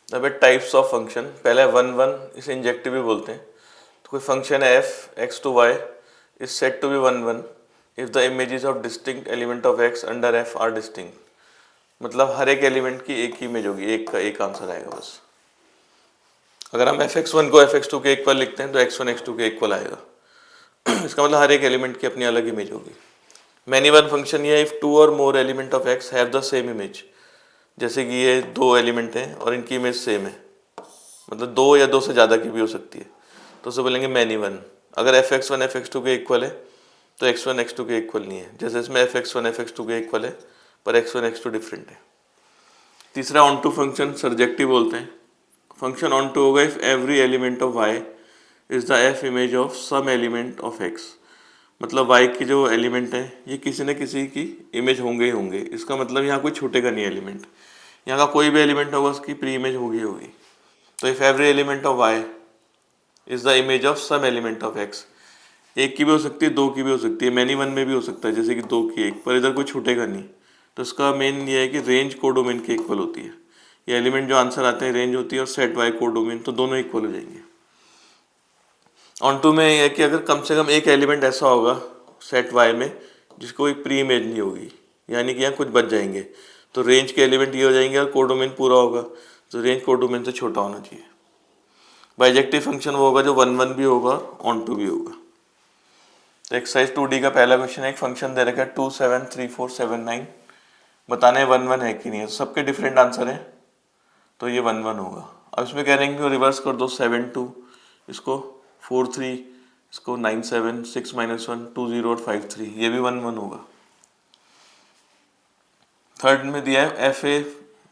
अब types of function, पहले one one, इसे इंजेक्टिव भी बोलते हैं। तो कोई फंक्शन है F x to Y is set to be one one if the images of distinct element of X under F are distinct. मतलब हर एक एलिमेंट की एक ही इमेज होगी, एक का एक आंसर आएगा बस। अगर हम एफ एक्स वन को एफ एक्स टू के इक्वल लिखते हैं तो एक्स वन एक्स टू के इक्वल आएगा। इसका मतलब हर एक एलिमेंट की अपनी अलग इमेज होगी। मैनी वन फंक्शन ये इफ टू और मोर element of x have the same image, जैसे कि ये दो एलिमेंट हैं और इनकी इमेज सेम है, मतलब दो या दो से ज़्यादा की भी हो सकती है, तो उसे बोलेंगे मैनी वन। अगर f x one f x two के इक्वल है तो एक्स वन एक्स टू के इक्वल नहीं है, जैसे इसमें f x one f x two के इक्वल है पर x one x two different है। तीसरा ऑन टू फंक्शन सर्जेक्टिव बोलते हैं। फंक्शन ऑन टू होगा if every element of Y is the f image of some element of X. मतलब Y की जो एलिमेंट है ये किसी न किसी की इमेज होंगे ही होंगे। इसका मतलब यहाँ कोई छूटेगा नहीं एलिमेंट, यहाँ का कोई भी एलिमेंट होगा उसकी प्री इमेज होगी होगी। तो if every element of Y is the image of some element of X, एक की भी हो सकती है, दो की भी हो सकती है, मैनी वन में भी हो सकता है जैसे कि दो की एक, पर इधर कोई छूटेगा नहीं। तो इसका मेन ये है कि रेंज कोडोमेन के इक्वल होती है। ये एलिमेंट जो आंसर आते हैं रेंज होती है, और सेट वाई कोडोमेन, तो दोनों इक्वल हो जाएंगे। ऑन टू में यह है कि अगर कम से कम एक एलिमेंट ऐसा होगा सेट वाई में जिसको कोई प्री इमेज नहीं होगी, यानी कि यहाँ कुछ बच जाएंगे, तो रेंज के एलिमेंट ये हो जाएंगे और कोडोमेन पूरा होगा, तो रेंज कोडोमेन से छोटा होना चाहिए। बाइजेक्टिव फंक्शन वो होगा जो वन वन भी होगा ऑन टू भी होगा। तो एक्सरसाइज 2D का पहला क्वेश्चन है, एक फंक्शन दे रखा है 2 7 3 4 7 9, बताने वन वन है कि नहीं है। तो सबके डिफरेंट आंसर है, तो ये वन वन होगा। अब इसमें कह रहे हैं कि रिवर्स कर दो, 7 2, इसको 4 3, इसको 9 7, 6 -1, 2 0 और 5 3, ये भी वन वन होगा। थर्ड में दिया है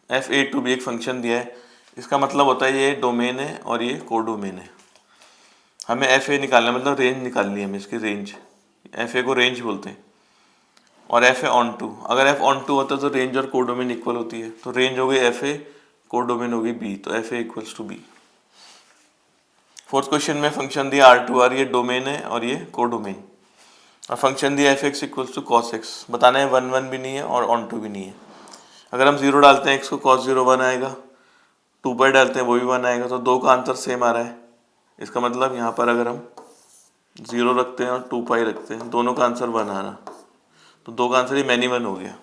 एफ ए टू बी, एक फंक्शन दिया है। इसका मतलब होता है ये डोमेन है और ये कोडोमेन है। हमें एफ ए निकालना है, मतलब रेंज निकालनी है हमें, इसकी रेंज, एफ ए को रेंज बोलते हैं। और एफ ए ऑन टू, अगर एफ ऑन टू होता है तो रेंज और कोडोमेन इक्वल होती है, तो रेंज हो गई एफ ए, कोडोमेन होगी बी, तो f A equals to B. Fourth question में फंक्शन दिया आर टू आर, ये डोमेन है और ये कोडोमेन। और फंक्शन दिया f x equals to cos x, बताना है वन वन भी नहीं है और ऑन टू भी नहीं है। अगर हम जीरो डालते हैं एक्स को कॉस जीरो वन आएगा, 2 पाई डालते हैं वो भी वन आएगा, तो दो का आंसर सेम आ रहा है। इसका मतलब यहाँ पर अगर हम 0 रखते हैं और 2 पाई रखते हैं, दोनों का आंसर वन आ रहा, तो दो का आंसर ही मैनी वन हो गया।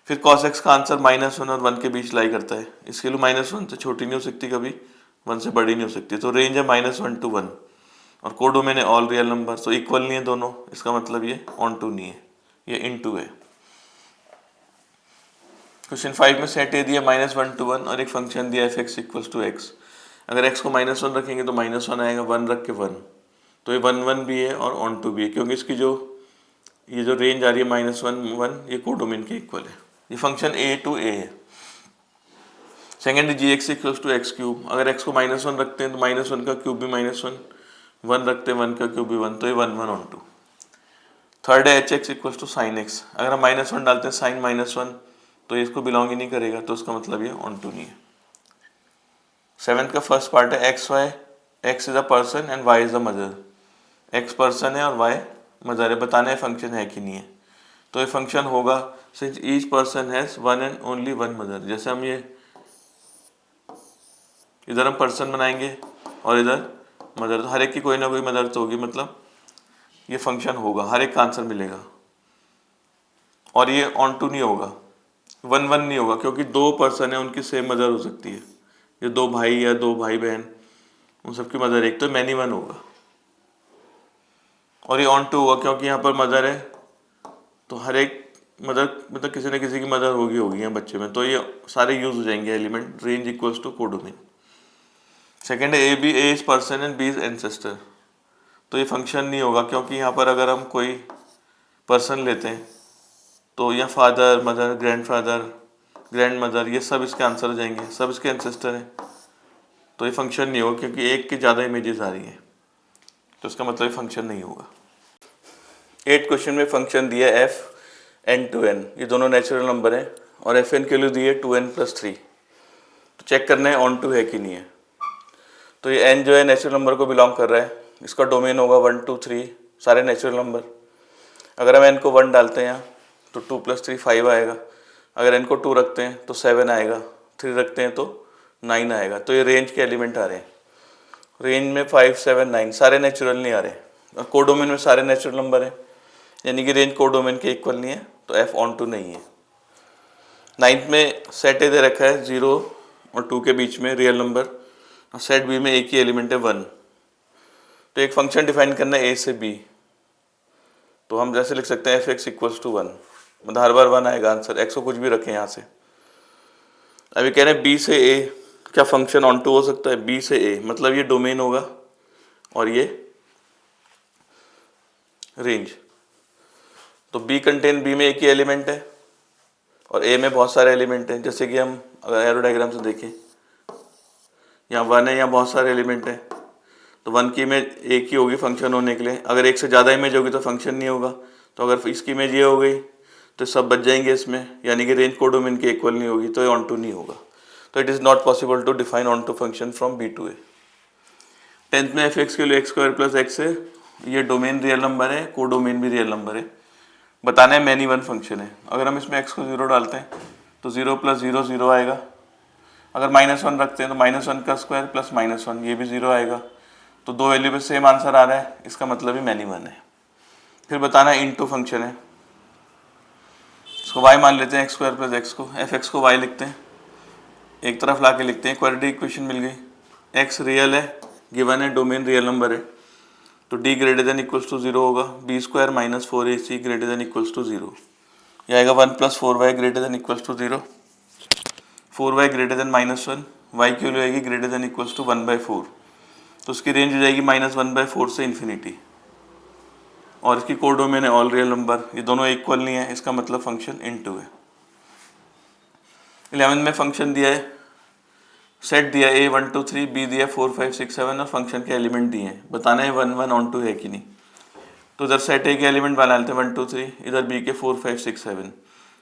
फिर कॉस एक्स का आंसर -1 और 1 के बीच लाई करता है, इसके लिए -1 से छोटी नहीं हो सकती कभी, 1 से बड़ी नहीं हो सकती, तो रेंज है -1 to 1, और कोडोमेन है ऑल रियल नंबर, तो इक्वल नहीं है दोनों, इसका मतलब ये ऑन टू नहीं है, ये इन टू है। क्वेश्चन 5 में सेट ए दिया -1 to 1 और एक फंक्शन दिया f x equals to x. अगर एक्स को -1 रखेंगे तो -1 आएगा, 1 रख के 1, तो ये वन वन भी है और ऑन टू भी है, क्योंकि इसकी ये जो रेंज आ रही है -1 1, ये कोडोमेन के इक्वल है। ये फंक्शन ए टू ए है। Second g x equals to x cube, अगर एक्स को -1 रखते हैं तो -1 का क्यूब भी -1, 1 रखते हैं 1 का क्यूब भी 1, तो ये 1 1 ऑन टू। थर्ड है h x equals to sin x, अगर हम -1 डालते हैं साइन -1, तो ये इसको बिलोंग ही नहीं करेगा, तो उसका मतलब ये ऑन टू नहीं है। सेवेंथ का फर्स्ट पार्ट है x y, x is a person and y is a mother. X person है और वाई मदर है, बताना है फंक्शन है कि नहीं है। तो ये फंक्शन होगा since each person has one and only one mother. जैसे हम ये इधर हम पर्सन बनाएंगे और इधर मदर, तो हर एक की कोई ना कोई मदर तो होगी, मतलब ये फंक्शन होगा, हर एक का आंसर मिलेगा। और ये ऑन टू नहीं होगा, वन वन नहीं होगा, क्योंकि दो पर्सन है उनकी सेम मदर हो सकती है, ये दो भाई या दो भाई बहन, उन सबकी मदर एक, तो मैनी वन होगा। और ये ऑन टू होगा क्योंकि यहाँ पर मदर है, तो हर एक मदर मतलब किसी न किसी की मदर होगी यहाँ बच्चे में, तो ये सारे यूज हो जाएंगे element, range equals to codomain. Second है A B, A is person and B is ancestor, तो ये फंक्शन नहीं होगा क्योंकि यहाँ पर अगर हम कोई पर्सन लेते हैं तो यहाँ father mother grandfather grand mother ये सब इसके आंसर हो जाएंगे, सब इसके एंसेस्टर हैं, तो ये फंक्शन नहीं होगा क्योंकि एक की ज़्यादा इमेजेस आ रही हैं, तो इसका मतलब फंक्शन नहीं होगा। 8 क्वेश्चन में फंक्शन दिया एफ एन टू एन, ये दोनों नेचुरल नंबर हैं और एफ एन के लिए दिए 2n+3, तो चेक करना है ऑन टू है कि नहीं है। तो ये एन जो है नेचुरल नंबर को बिलोंग कर रहा है, इसका डोमेन होगा 1 2 3 सारे नेचुरल नंबर। अगर हम एन को 1 डालते हैं यहाँ तो 2 + 3 5 आएगा, अगर एन को 2 रखते हैं तो 7 आएगा, 3 रखते हैं तो 9 आएगा। तो ये रेंज के एलिमेंट आ रहे हैं। रेंज में 5, 7, 9 सारे नेचुरल नहीं आ रहे, और कोडोमेन में सारे नेचुरल नंबर हैं, यानी कि रेंज कोडोमेन के इक्वल नहीं है, तो एफ ऑन टू नहीं है। 9th में सेट ए दे रखा है 0 और 2 के बीच में रियल नंबर, और सेट बी में एक ही एलिमेंट है 1। तो एक फंक्शन डिफाइन करना है ए से बी, तो हम जैसे लिख सकते हैं एफ एक्स इक्वल्स टू 1, मतलब हर बार 1 आएगा आंसर, एक्स को कुछ भी रखें यहाँ से। अभी कह रहे हैं बी से ए, क्या फंक्शन ऑन टू हो सकता है? बी से ए मतलब ये डोमेन होगा और ये रेंज। तो बी कंटेन बी में एक ही एलिमेंट है और ए में बहुत सारे एलिमेंट हैं, जैसे कि हम अगर एरो डायग्राम से देखें, यहाँ 1 है, यहाँ बहुत सारे एलिमेंट हैं, तो 1 की इमेज एक ही होगी फंक्शन होने के लिए। अगर एक से ज़्यादा इमेज होगी तो फंक्शन नहीं होगा। तो अगर इसकी इमेज ये हो गई तो सब बच जाएंगे इसमें, यानी कि रेंज कोडोमेन के इक्वल नहीं होगी, तो ये ऑन टू नहीं होगा। तो it is not possible to define onto function from B to A. 10th में एफ एक्स के लिए एक्स स्क्वायर प्लस एक्स है, ये डोमेन रियल नंबर है, कोडोमेन भी रियल नंबर है। बताना है मैनी वन फंक्शन है। अगर हम इसमें एक्स को 0 डालते हैं तो 0 + 0 0 आएगा। अगर -1 रखते हैं तो -1 का स्क्वायर प्लस -1, ये भी 0 आएगा। तो दो वैल्यू पे सेम आंसर आ रहा है, इसका मतलब ही मैनी वन है। फिर बताना है इनटू फंक्शन है, इसको y मान लेते हैं, एक्स स्क्वायर प्लस एक्स को, एफ एक्स को y लिखते हैं, एक तरफ ला के लिखते हैं, क्वाड्रेटिक इक्वेशन मिल गई। x रियल है, गिवन है, डोमेन रियल नंबर है, तो d > 0 होगा। b² - 4ac > 0, यह आएगा 1 + 4y > 0, 4y -1, y की वैल्यू आएगी > 1/4, तो उसकी रेंज हो जाएगी -1/4 से इन्फिनिटी, और इसकी कोडोमेन है ऑल रियल नंबर, ये दोनों इक्वल नहीं है, इसका मतलब फंक्शन इनटू है। 11th में फंक्शन दिया है, सेट दिया है a 1 2 3, b दिया 4 5 6 7 और फंक्शन के एलिमेंट दिए हैं। बताना है 1 1 ऑन टू है कि नहीं। तो इधर सेट a के एलिमेंट बना लेते हैं 1 2 3, इधर b के 4 5 6 7।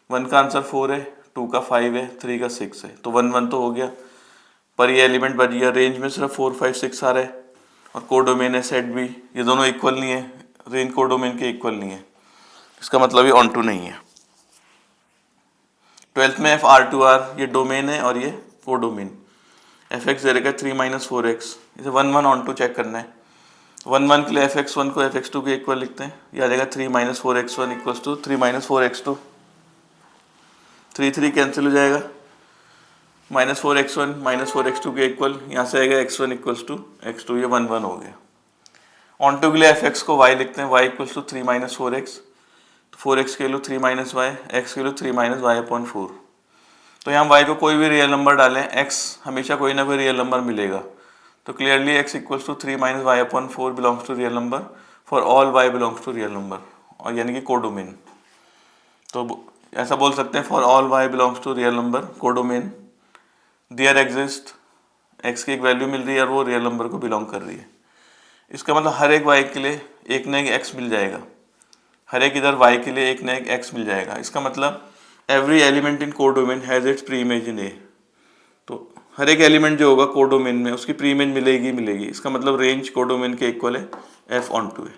1 का आंसर 4 है, 2 का 5 है, 3 का 6 है, तो 1 1 तो हो गया, पर ये एलिमेंट बच गया। रेंज में सिर्फ 4 5 6 आ रहा है, और कोडोमेन है सेट बी, ये दोनों इक्वल नहीं है, रेंज कोडोमेन के इक्वल नहीं है, इसका मतलब ये ऑन टू नहीं है। 12th में एफ आर टू आर, ये डोमेन है और ये कोडोमेन। एफ एक्स दे रखा है 3 - 4x, इसे 1 1 ऑन टू चेक करना है। 1 1 के लिए एफ एक्स 1 को एफ एक्स 2 के इक्वल लिखते हैं, यह आ जाएगा 3 - 4x1 = 3 - 4x2, 3 3 कैंसिल हो जाएगा, -4x1 - 4x2 के इक्वल, यहाँ से आएगा x1 = x2, ये 1 1 हो गया। ऑन टू के लिए एफ एक्स को y लिखते हैं, y = 3 - 4x, 4x के लिए 3 - y, x के लिए 3 - y/4। तो यहाँ y को कोई भी रियल नंबर डालें, x हमेशा कोई ना कोई रियल नंबर मिलेगा, तो clearly x = 3 - y/4 belongs to real number for all y belongs to real number, और यानी कि कोडोमेन। तो ऐसा बोल सकते हैं for all y belongs to real number codomain there exist, x की एक वैल्यू मिल रही है और वो रियल नंबर को बिलोंग कर रही है। इसका मतलब हर एक y के लिए एक न एक x मिल जाएगा, हर एक इधर y के लिए एक न एक x मिल जाएगा। इसका मतलब every element in codomain has its pre image in A, तो हर एक एलिमेंट जो होगा कोडोमेन में उसकी प्री इमेज मिलेगी। इसका मतलब रेंज कोडोमेन के इक्वल है, एफ ऑन टू है।